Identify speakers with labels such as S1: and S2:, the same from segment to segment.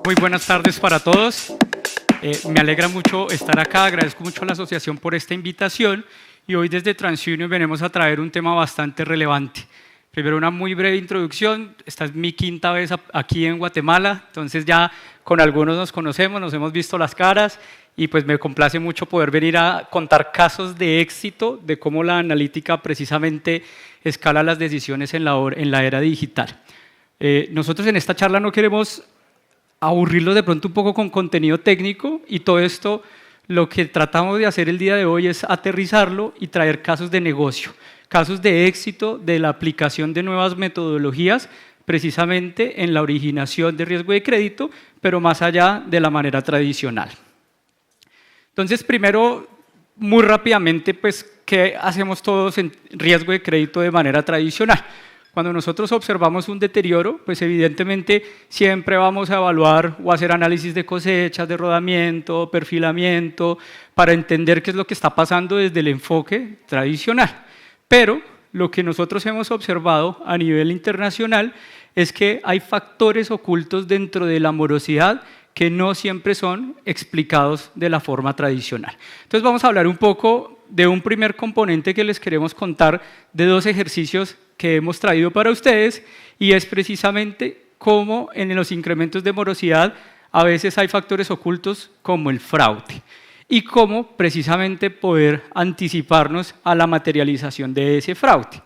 S1: Muy buenas tardes para todos. Me alegra mucho estar acá, agradezco mucho a la asociación por esta invitación y hoy desde TransUnion venimos a traer un tema bastante relevante. Primero una muy breve introducción, esta es mi quinta vez aquí en Guatemala, entonces ya con algunos nos conocemos, nos hemos visto las caras y pues me complace mucho poder venir a contar casos de éxito de cómo la analítica precisamente escala las decisiones en la era digital. Nosotros en esta charla no queremos aburrirlos de pronto un poco con contenido técnico y todo esto lo que tratamos de hacer el día de hoy es aterrizarlo y traer casos de negocio, casos de éxito de la aplicación de nuevas metodologías precisamente en la originación de riesgo de crédito, pero más allá de la manera tradicional. Entonces, primero, muy rápidamente, pues, ¿qué hacemos todos en riesgo de crédito de manera tradicional? Cuando nosotros observamos un deterioro, pues evidentemente siempre vamos a evaluar o hacer análisis de cosechas, de rodamiento, perfilamiento, para entender qué es lo que está pasando desde el enfoque tradicional. Pero lo que nosotros hemos observado a nivel internacional es que hay factores ocultos dentro de la morosidad que no siempre son explicados de la forma tradicional. Entonces vamos a hablar un poco de un primer componente que les queremos contar de dos ejercicios que hemos traído para ustedes y es precisamente cómo en los incrementos de morosidad a veces hay factores ocultos como el fraude y cómo precisamente poder anticiparnos a la materialización de ese fraude.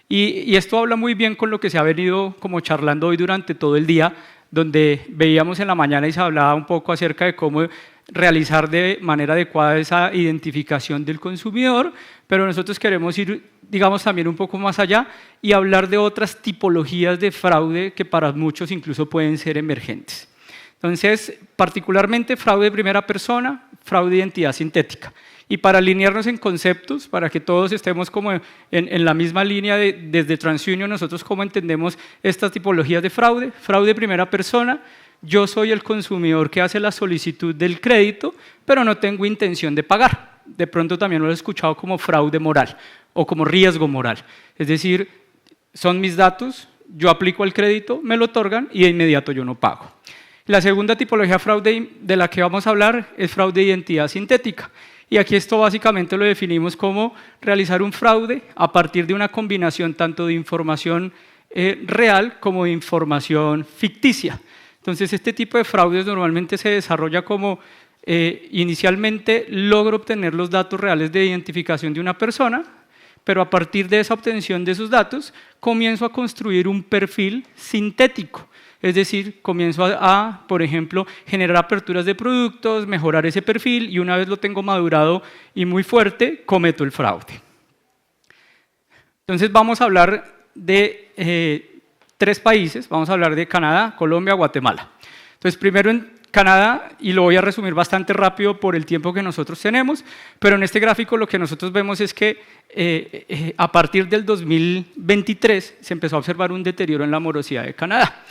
S1: Y esto habla muy bien con lo que se ha venido como charlando hoy durante todo el día, donde veíamos en la mañana y se hablaba un poco acerca de cómo realizar de manera adecuada esa identificación del consumidor, pero nosotros queremos ir, digamos, también un poco más allá y hablar de otras tipologías de fraude que para muchos incluso pueden ser emergentes. Entonces, particularmente fraude de primera persona, fraude de identidad sintética. Y para alinearnos en conceptos, para que todos estemos como en la misma línea desde TransUnion, nosotros cómo entendemos estas tipologías de fraude. Fraude de primera persona, yo soy el consumidor que hace la solicitud del crédito, pero no tengo intención de pagar. De pronto también lo he escuchado como fraude moral o como riesgo moral. Es decir, son mis datos, yo aplico el crédito, me lo otorgan y de inmediato yo no pago. La segunda tipología de fraude de la que vamos a hablar es fraude de identidad sintética. Y aquí esto básicamente lo definimos como realizar un fraude a partir de una combinación tanto de información real como de información ficticia. Entonces, este tipo de fraudes normalmente se desarrolla como inicialmente logro obtener los datos reales de identificación de una persona, pero a partir de esa obtención de esos datos comienzo a construir un perfil sintético. Es decir, comienzo por ejemplo, generar aperturas de productos, mejorar ese perfil y una vez lo tengo madurado y muy fuerte, cometo el fraude. Entonces vamos a hablar de tres países, vamos a hablar de Canadá, Colombia, Guatemala. Entonces primero en Canadá, y lo voy a resumir bastante rápido por el tiempo que nosotros tenemos, pero en este gráfico lo que nosotros vemos es que a partir del 2023 se empezó a observar un deterioro en la morosidad de Canadá.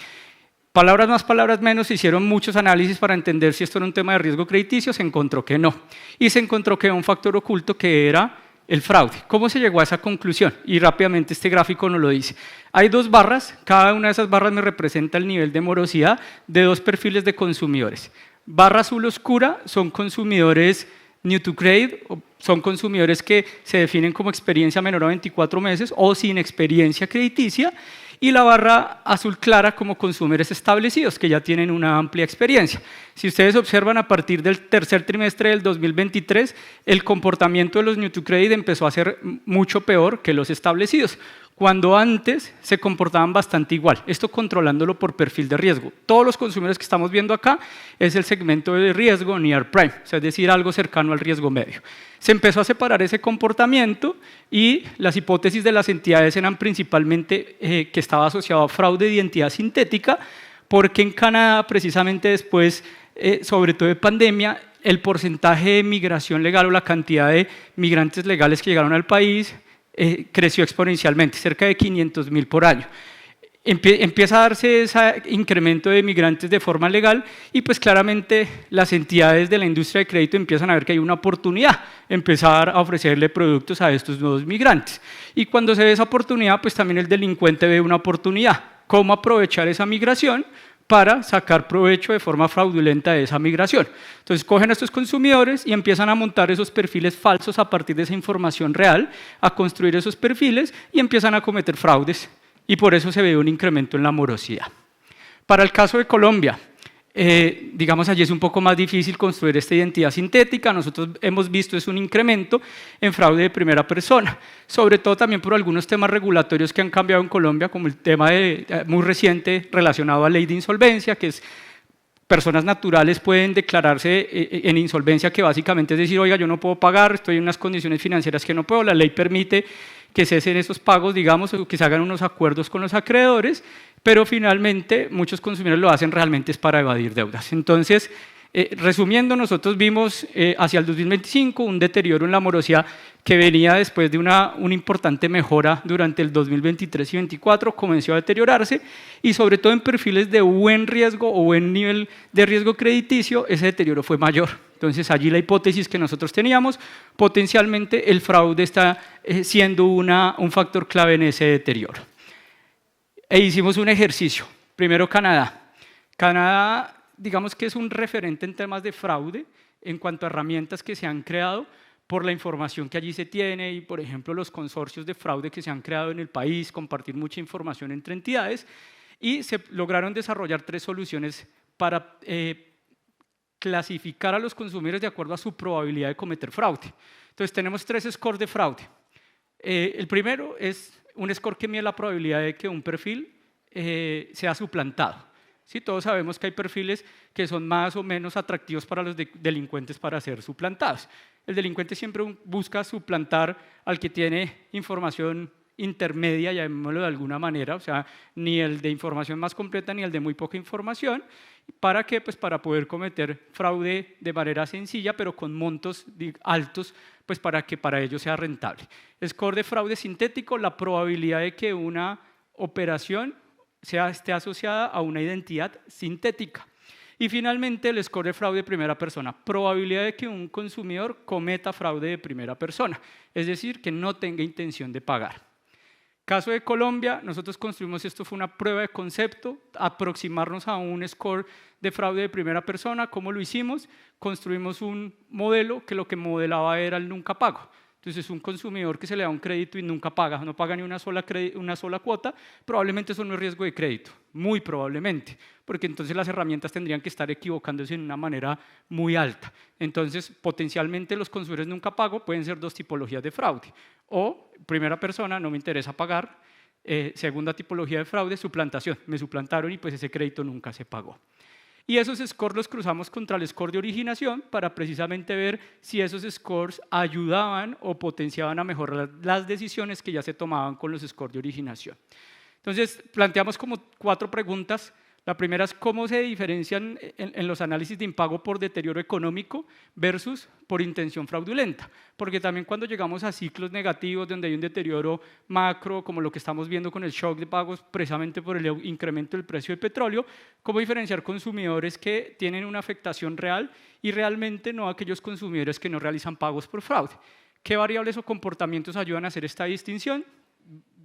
S1: Palabras más, palabras menos, se hicieron muchos análisis para entender si esto era un tema de riesgo crediticio, se encontró que no. Y se encontró que era un factor oculto que era el fraude. ¿Cómo se llegó a esa conclusión? Y rápidamente este gráfico nos lo dice. Hay dos barras, cada una de esas barras me representa el nivel de morosidad de dos perfiles de consumidores. Barra azul oscura son consumidores new to credit, son consumidores que se definen como experiencia menor a 24 meses o sin experiencia crediticia, y la barra azul clara como consumidores establecidos que ya tienen una amplia experiencia. Si ustedes observan a partir del tercer trimestre del 2023, el comportamiento de los new to credit empezó a ser mucho peor que los establecidos, cuando antes se comportaban bastante igual, esto controlándolo por perfil de riesgo. Todos los consumidores que estamos viendo acá es el segmento de riesgo near prime, o sea, es decir, algo cercano al riesgo medio. Se empezó a separar ese comportamiento y las hipótesis de las entidades eran principalmente que estaba asociado a fraude de identidad sintética, porque en Canadá, precisamente después, sobre todo de pandemia, el porcentaje de migración legal o la cantidad de migrantes legales que llegaron al país creció exponencialmente, cerca de 500,000 por año. Empieza a darse ese incremento de migrantes de forma legal y pues claramente las entidades de la industria de crédito empiezan a ver que hay una oportunidad, empezar a ofrecerle productos a estos nuevos migrantes. Y cuando se ve esa oportunidad, pues también el delincuente ve una oportunidad, cómo aprovechar esa migración para sacar provecho de forma fraudulenta de esa migración. Entonces cogen a estos consumidores y empiezan a montar esos perfiles falsos a partir de esa información real, a construir esos perfiles y empiezan a cometer fraudes. Y por eso se ve un incremento en la morosidad. Para el caso de Colombia, digamos allí es un poco más difícil construir esta identidad sintética. Nosotros hemos visto es un incremento en fraude de primera persona, sobre todo también por algunos temas regulatorios que han cambiado en Colombia, como el tema muy reciente relacionado a ley de insolvencia, que es personas naturales pueden declararse en insolvencia, que básicamente es decir, oiga, yo no puedo pagar, estoy en unas condiciones financieras que no puedo, la ley permite que cesen esos pagos, digamos, o que se hagan unos acuerdos con los acreedores, pero finalmente muchos consumidores lo hacen realmente es para evadir deudas. Entonces, resumiendo, nosotros vimos hacia el 2025 un deterioro en la morosidad que venía después de una importante mejora durante el 2023 y 2024, comenzó a deteriorarse y sobre todo en perfiles de buen riesgo o buen nivel de riesgo crediticio, ese deterioro fue mayor. Entonces allí la hipótesis que nosotros teníamos, potencialmente el fraude está siendo un factor clave en ese deterioro. E hicimos un ejercicio, primero Canadá. Canadá, digamos que es un referente en temas de fraude en cuanto a herramientas que se han creado por la información que allí se tiene y, por ejemplo, los consorcios de fraude que se han creado en el país, compartir mucha información entre entidades y se lograron desarrollar 3 soluciones para clasificar a los consumidores de acuerdo a su probabilidad de cometer fraude. Entonces tenemos 3 scores de fraude. El primero es un score que mide la probabilidad de que un perfil sea suplantado. Sí, todos sabemos que hay perfiles que son más o menos atractivos para los delincuentes para ser suplantados. El delincuente siempre busca suplantar al que tiene información intermedia, llamémoslo de alguna manera, o sea, ni el de información más completa ni el de muy poca información. ¿Para qué? Pues para poder cometer fraude de manera sencilla, pero con montos altos, pues para que para ellos sea rentable. Score de fraude sintético, la probabilidad de que una operación esté asociada a una identidad sintética. Y finalmente el score de fraude de primera persona, probabilidad de que un consumidor cometa fraude de primera persona, es decir, que no tenga intención de pagar. Caso de Colombia, nosotros construimos, esto fue una prueba de concepto, aproximarnos a un score de fraude de primera persona. ¿Cómo lo hicimos? Construimos un modelo que lo que modelaba era el nunca pago. Entonces, un consumidor que se le da un crédito y nunca paga, no paga ni una sola cuota, probablemente eso no es riesgo de crédito, muy probablemente, porque entonces las herramientas tendrían que estar equivocándose en una manera muy alta. Entonces, potencialmente los consumidores nunca pago pueden ser 2 tipologías de fraude. O, primera persona, no me interesa pagar. Segunda tipología de fraude, suplantación. Me suplantaron y pues ese crédito nunca se pagó. Y esos scores los cruzamos contra el score de originación para precisamente ver si esos scores ayudaban o potenciaban a mejorar las decisiones que ya se tomaban con los scores de originación. Entonces, planteamos como 4 preguntas. La primera es cómo se diferencian en los análisis de impago por deterioro económico versus por intención fraudulenta. Porque también cuando llegamos a ciclos negativos donde hay un deterioro macro, como lo que estamos viendo con el shock de pagos precisamente por el incremento del precio del petróleo, cómo diferenciar consumidores que tienen una afectación real y realmente no aquellos consumidores que no realizan pagos por fraude. ¿Qué variables o comportamientos ayudan a hacer esta distinción?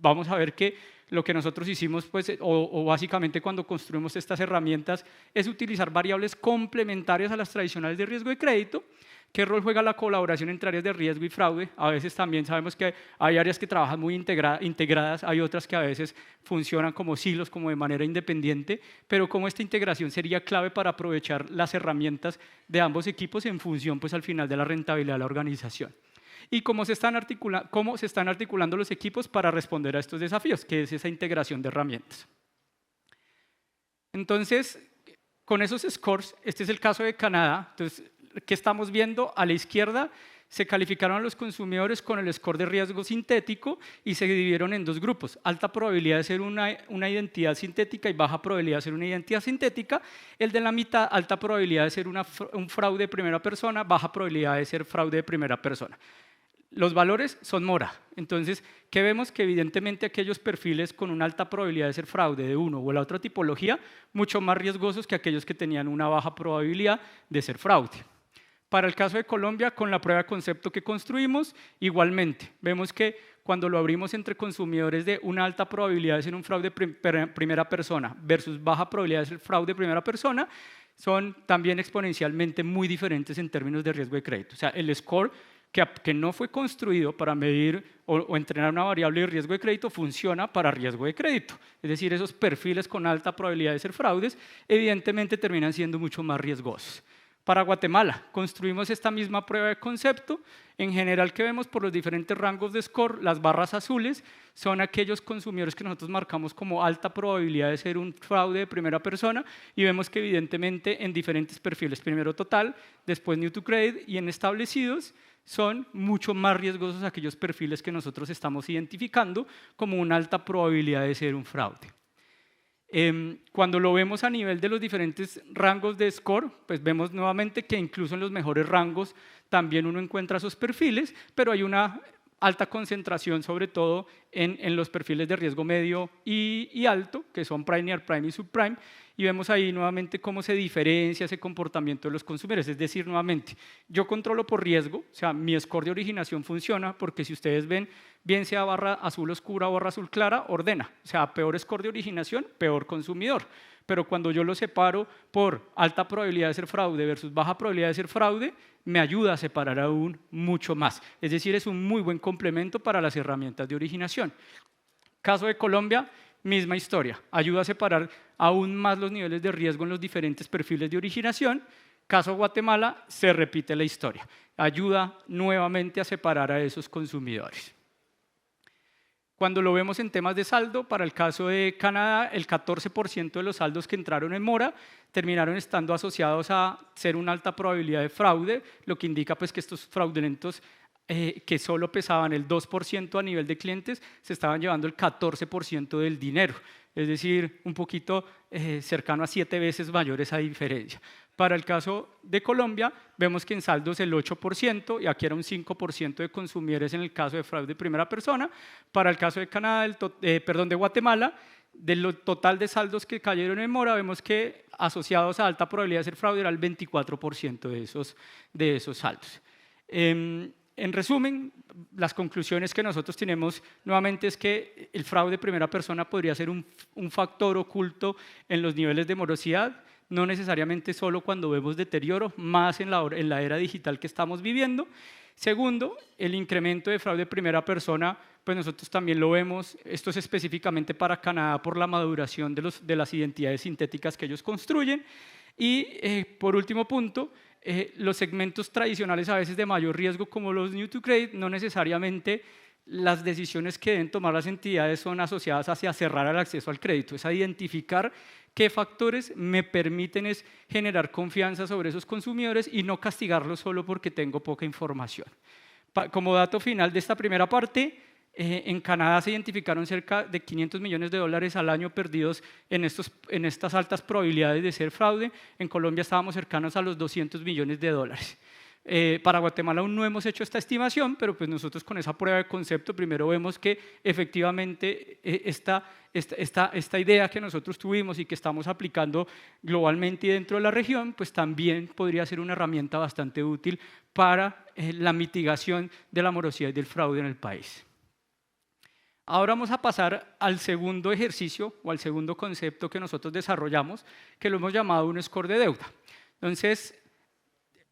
S1: Vamos a ver que lo que nosotros hicimos, pues, o básicamente cuando construimos estas herramientas, es utilizar variables complementarias a las tradicionales de riesgo de crédito. ¿Qué rol juega la colaboración entre áreas de riesgo y fraude? A veces también sabemos que hay áreas que trabajan muy integradas, hay otras que a veces funcionan como silos, como de manera independiente, pero cómo esta integración sería clave para aprovechar las herramientas de ambos equipos en función, pues, al final de la rentabilidad de la organización. Y cómo se están articulando los equipos para responder a estos desafíos, que es esa integración de herramientas. Entonces, con esos scores, este es el caso de Canadá. Entonces, ¿qué estamos viendo? A la izquierda se calificaron a los consumidores con el score de riesgo sintético y se dividieron en 2 grupos. Alta probabilidad de ser una identidad sintética y baja probabilidad de ser una identidad sintética. El de la mitad, alta probabilidad de ser un fraude de primera persona, baja probabilidad de ser fraude de primera persona. Los valores son mora. Entonces, ¿qué vemos? Que evidentemente aquellos perfiles con una alta probabilidad de ser fraude de uno o la otra tipología, mucho más riesgosos que aquellos que tenían una baja probabilidad de ser fraude. Para el caso de Colombia, con la prueba de concepto que construimos, igualmente, vemos que cuando lo abrimos entre consumidores de una alta probabilidad de ser un fraude primera persona versus baja probabilidad de ser fraude primera persona, son también exponencialmente muy diferentes en términos de riesgo de crédito. O sea, el score que no fue construido para medir o entrenar una variable de riesgo de crédito funciona para riesgo de crédito. Es decir, esos perfiles con alta probabilidad de ser fraudes evidentemente terminan siendo mucho más riesgosos. Para Guatemala, construimos esta misma prueba de concepto. En general, que vemos por los diferentes rangos de score, las barras azules son aquellos consumidores que nosotros marcamos como alta probabilidad de ser un fraude de primera persona y vemos que evidentemente en diferentes perfiles, primero total, después new to credit y en establecidos, son mucho más riesgosos aquellos perfiles que nosotros estamos identificando como una alta probabilidad de ser un fraude. Cuando lo vemos a nivel de los diferentes rangos de score, pues vemos nuevamente que incluso en los mejores rangos también uno encuentra esos perfiles, pero hay una alta concentración sobre todo en los perfiles de riesgo medio y alto, que son prime, near prime y subprime, y vemos ahí nuevamente cómo se diferencia ese comportamiento de los consumidores. Es decir, nuevamente, yo controlo por riesgo, o sea, mi score de originación funciona porque si ustedes ven, bien sea barra azul oscura o barra azul clara, ordena. O sea, peor score de originación, peor consumidor. Pero cuando yo lo separo por alta probabilidad de ser fraude versus baja probabilidad de ser fraude, me ayuda a separar aún mucho más. Es decir, es un muy buen complemento para las herramientas de originación. Caso de Colombia, misma historia. Ayuda a separar aún más los niveles de riesgo en los diferentes perfiles de originación. Caso Guatemala, se repite la historia. Ayuda nuevamente a separar a esos consumidores. Cuando lo vemos en temas de saldo, para el caso de Canadá, el 14% de los saldos que entraron en mora terminaron estando asociados a ser una alta probabilidad de fraude, lo que indica pues, que estos fraudulentos que solo pesaban el 2% a nivel de clientes, se estaban llevando el 14% del dinero. Es decir, un poquito cercano a 7 veces mayor esa diferencia. Para el caso de Colombia, vemos que en saldos el 8%, y aquí era un 5% de consumidores en el caso de fraude de primera persona. Para el caso de Canadá, de Guatemala, del total de saldos que cayeron en mora, vemos que asociados a alta probabilidad de ser fraude era el 24% de esos saldos. En resumen, las conclusiones que nosotros tenemos nuevamente es que el fraude de primera persona podría ser un factor oculto en los niveles de morosidad, no necesariamente solo cuando vemos deterioro, más en la era digital que estamos viviendo. Segundo, el incremento de fraude de primera persona, pues nosotros también lo vemos, esto es específicamente para Canadá por la maduración de las identidades sintéticas que ellos construyen. Y por último punto, los segmentos tradicionales a veces de mayor riesgo como los new to credit, no necesariamente las decisiones que deben tomar las entidades son asociadas hacia cerrar el acceso al crédito, es a identificar qué factores me permiten generar confianza sobre esos consumidores y no castigarlos solo porque tengo poca información. Como dato final de esta primera parte, en Canadá se identificaron cerca de $500 millones al año perdidos en estas altas probabilidades de ser fraude. En Colombia estábamos cercanos a los $200 millones. Para Guatemala aún no hemos hecho esta estimación, pero pues nosotros con esa prueba de concepto primero vemos que efectivamente esta idea que nosotros tuvimos y que estamos aplicando globalmente y dentro de la región, pues también podría ser una herramienta bastante útil para la mitigación de la morosidad y del fraude en el país. Ahora vamos a pasar al segundo ejercicio o al segundo concepto que nosotros desarrollamos, que lo hemos llamado un score de deuda. Entonces,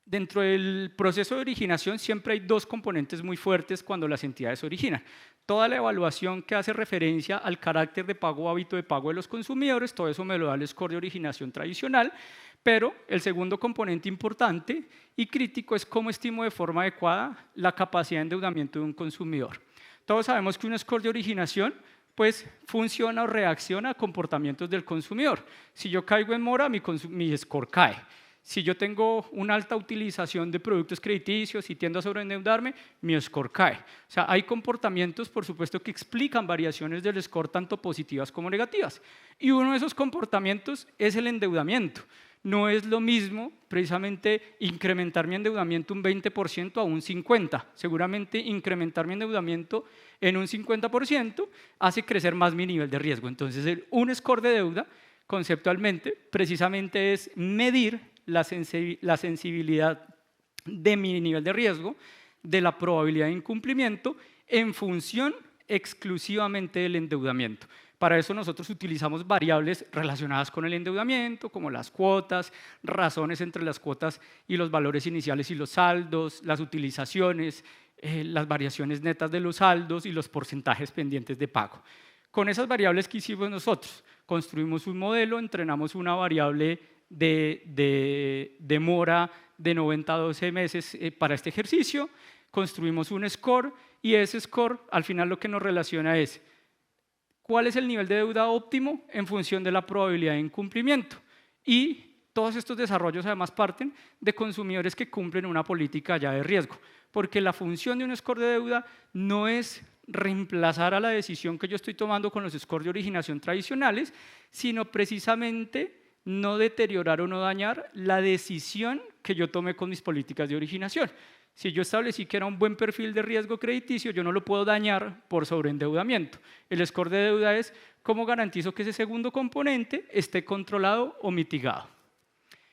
S1: dentro del proceso de originación siempre hay dos componentes muy fuertes cuando las entidades originan. Toda la evaluación que hace referencia al carácter de pago o hábito de pago de los consumidores, todo eso me lo da el score de originación tradicional, pero el segundo componente importante y crítico es cómo estimo de forma adecuada la capacidad de endeudamiento de un consumidor. Todos sabemos que un score de originación pues funciona o reacciona a comportamientos del consumidor. Si yo caigo en mora, mi score cae. Si yo tengo una alta utilización de productos crediticios y tiendo a sobreendeudarme, mi score cae. O sea, hay comportamientos, por supuesto, que explican variaciones del score tanto positivas como negativas. Y uno de esos comportamientos es el endeudamiento. No es lo mismo precisamente incrementar mi endeudamiento un 20% a un 50%. Seguramente incrementar mi endeudamiento en un 50% hace crecer más mi nivel de riesgo. Entonces, un score de deuda, conceptualmente, precisamente es medir la sensibilidad de mi nivel de riesgo, de la probabilidad de incumplimiento, en función exclusivamente del endeudamiento. Para eso nosotros utilizamos variables relacionadas con el endeudamiento, como las cuotas, razones entre las cuotas y los valores iniciales y los saldos, las utilizaciones, las variaciones netas de los saldos y los porcentajes pendientes de pago. Con esas variables que hicimos nosotros, construimos un modelo, entrenamos una variable de mora de 90 a 12 meses para este ejercicio, construimos un score y ese score al final lo que nos relaciona es cuál es el nivel de deuda óptimo en función de la probabilidad de incumplimiento. Y todos estos desarrollos además parten de consumidores que cumplen una política ya de riesgo, porque la función de un score de deuda no es reemplazar a la decisión que yo estoy tomando con los scores de originación tradicionales, sino precisamente no deteriorar o no dañar la decisión que yo tomé con mis políticas de originación. Si yo establecí que era un buen perfil de riesgo crediticio, yo no lo puedo dañar por sobreendeudamiento. El score de deuda es cómo garantizo que ese segundo componente esté controlado o mitigado.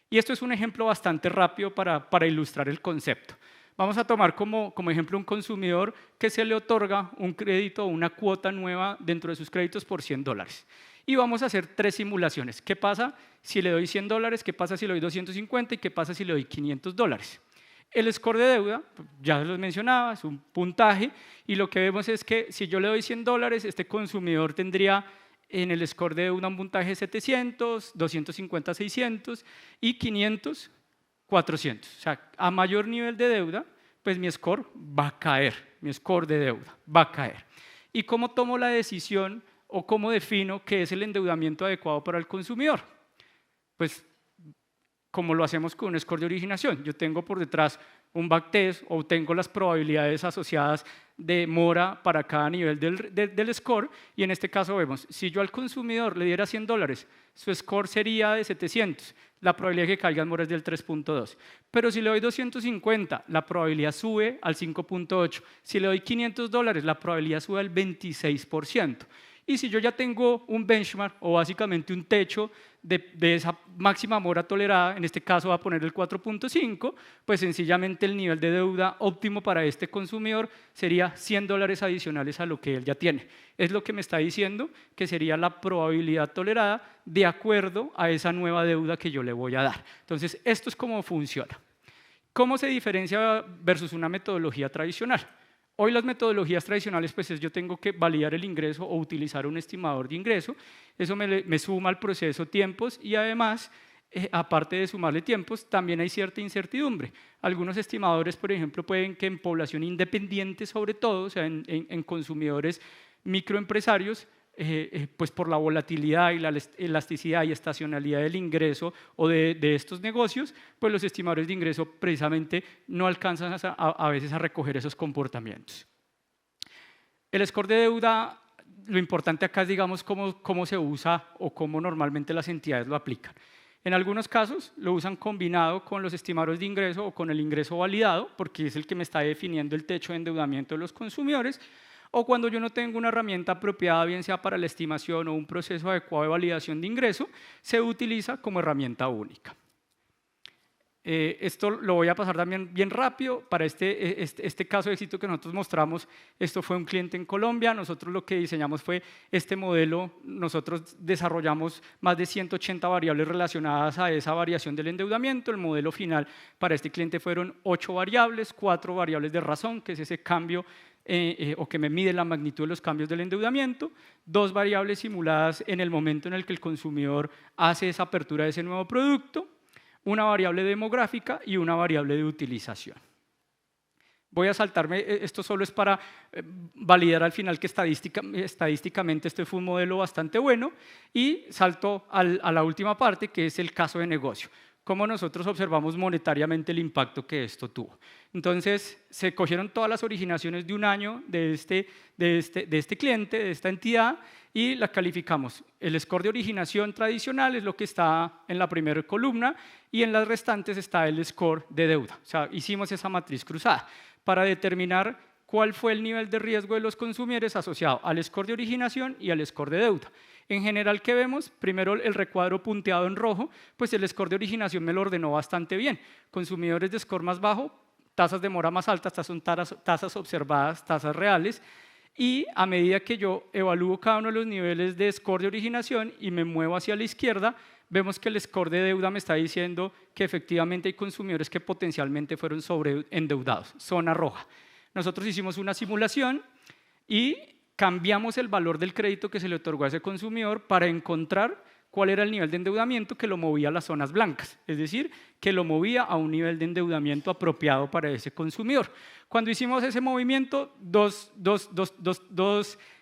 S1: Y esto es un ejemplo bastante rápido para ilustrar el concepto. Vamos a tomar como ejemplo un consumidor que se le otorga un crédito o una cuota nueva dentro de sus créditos por $100. Y vamos a hacer 3 simulaciones. ¿Qué pasa si le doy $100? ¿Qué pasa si le doy 250? ¿Y qué pasa si le doy $500? El score de deuda, ya los mencionaba, es un puntaje, y lo que vemos es que si yo le doy $100, este consumidor tendría en el score de deuda un puntaje de 700, 250, 600 y 500, 400. O sea, a mayor nivel de deuda, pues mi score va a caer, mi score de deuda va a caer. ¿Y cómo tomo la decisión o cómo defino qué es el endeudamiento adecuado para el consumidor? Pues como lo hacemos con un score de originación. Yo tengo por detrás un backtest o tengo las probabilidades asociadas de mora para cada nivel del score, y en este caso vemos, si yo al consumidor le diera $100, su score sería de 700, la probabilidad de que caiga en mora es del 3.2. Pero si le doy 250, la probabilidad sube al 5.8. Si le doy $500, la probabilidad sube al 26%. Y si yo ya tengo un benchmark o básicamente un techo de esa máxima mora tolerada, en este caso va a poner el 4.5, pues sencillamente el nivel de deuda óptimo para este consumidor sería $100 adicionales a lo que él ya tiene. Es lo que me está diciendo que sería la probabilidad tolerada de acuerdo a esa nueva deuda que yo le voy a dar. Entonces, esto es cómo funciona. ¿Cómo se diferencia versus una metodología tradicional? Hoy las metodologías tradicionales, pues es yo tengo que validar el ingreso o utilizar un estimador de ingreso. Eso me suma al proceso tiempos y además, aparte de sumarle tiempos, también hay cierta incertidumbre. Algunos estimadores, por ejemplo, pueden que en población independiente sobre todo, o sea, en consumidores microempresarios, pues por la volatilidad y la elasticidad y estacionalidad del ingreso o de estos negocios, pues los estimadores de ingreso precisamente no alcanzan a veces a recoger esos comportamientos. El score de deuda, lo importante acá es, digamos, cómo se usa o cómo normalmente las entidades lo aplican. En algunos casos lo usan combinado con los estimadores de ingreso o con el ingreso validado, porque es el que me está definiendo el techo de endeudamiento de los consumidores, o cuando yo no tengo una herramienta apropiada, bien sea para la estimación o un proceso adecuado de validación de ingreso, se utiliza como herramienta única. Esto lo voy a pasar también bien rápido. Para este caso de éxito que nosotros mostramos, esto fue un cliente en Colombia. Nosotros lo que diseñamos fue este modelo. Nosotros desarrollamos más de 180 variables relacionadas a esa variación del endeudamiento. El modelo final para este cliente fueron 8 variables, 4 variables de razón, que es ese cambio o que me mide la magnitud de los cambios del endeudamiento, 2 variables simuladas en el momento en el que el consumidor hace esa apertura de ese nuevo producto, una variable demográfica y una variable de utilización. Voy a saltarme, esto solo es para validar al final que estadísticamente este fue un modelo bastante bueno, y salto a la última parte, que es el caso de negocio. Cómo nosotros observamos monetariamente el impacto que esto tuvo. Entonces, se cogieron todas las originaciones de un año de este cliente, de esta entidad, y la calificamos. El score de originación tradicional es lo que está en la primera columna, y en las restantes está el score de deuda. O sea, hicimos esa matriz cruzada para determinar cuál fue el nivel de riesgo de los consumidores asociado al score de originación y al score de deuda. En general, ¿qué vemos? Primero, el recuadro punteado en rojo, pues el score de originación me lo ordenó bastante bien. Consumidores de score más bajo tasas de mora más altas, estas son tasas observadas, tasas reales, y a medida que yo evalúo cada uno de los niveles de score de originación y me muevo hacia la izquierda, vemos que el score de deuda me está diciendo que efectivamente hay consumidores que potencialmente fueron sobreendeudados, zona roja. Nosotros hicimos una simulación y cambiamos el valor del crédito que se le otorgó a ese consumidor para encontrar cuál era el nivel de endeudamiento que lo movía a las zonas blancas, es decir, que lo movía a un nivel de endeudamiento apropiado para ese consumidor. Cuando hicimos ese movimiento, dos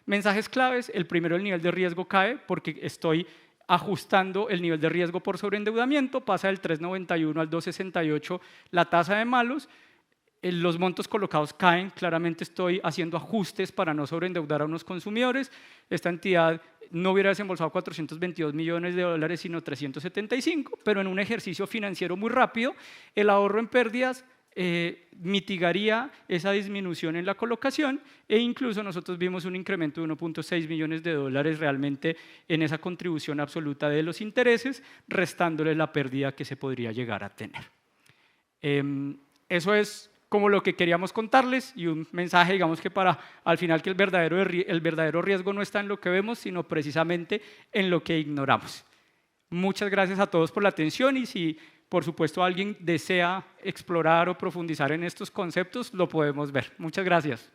S1: mensajes claves. El primero, el nivel de riesgo cae porque estoy ajustando el nivel de riesgo por sobreendeudamiento, pasa del 3,91 al 2,68 la tasa de malos. Los montos colocados caen, claramente estoy haciendo ajustes para no sobreendeudar a unos consumidores. Esta entidad no hubiera desembolsado 422 millones de dólares, sino 375, pero en un ejercicio financiero muy rápido, el ahorro en pérdidas mitigaría esa disminución en la colocación e incluso nosotros vimos un incremento de 1,6 millones de dólares realmente en esa contribución absoluta de los intereses, restándole la pérdida que se podría llegar a tener. Eso es como lo que queríamos contarles y un mensaje, digamos que para al final que el verdadero riesgo no está en lo que vemos, sino precisamente en lo que ignoramos. Muchas gracias a todos por la atención y si por supuesto alguien desea explorar o profundizar en estos conceptos, lo podemos ver. Muchas gracias.